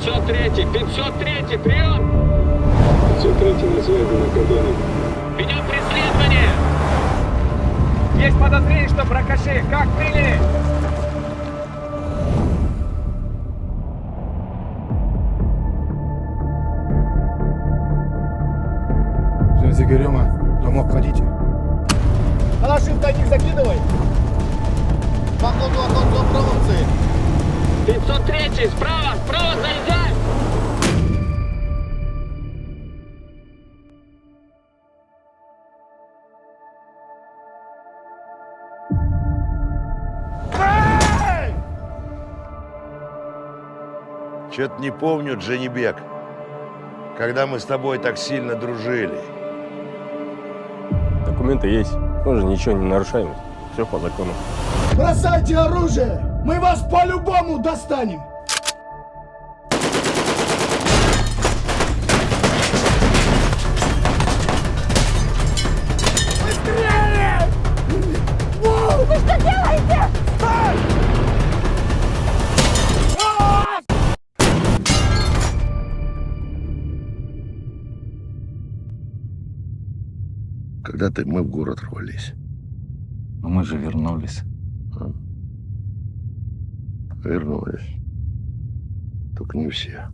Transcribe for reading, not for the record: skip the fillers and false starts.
503, 503, прием! 503 на связи на кордоне. Ведем преследование! Есть подозрение, что бракоши. Как приняли? Зигерема, домов ходите. Калаши в тайник закидывай. Походу от провокации. 503, справа, справа, заезжай! Чё-то не помню, Джанибек, когда мы с тобой так сильно дружили. Документы есть. Мы же ничего не нарушаем. Все по закону. Бросайте оружие! Мы вас по-любому достанем! Быстрее! Вы что делаете? Когда мы в город рвались. Но мы же вернулись. Вернулись. Только не все.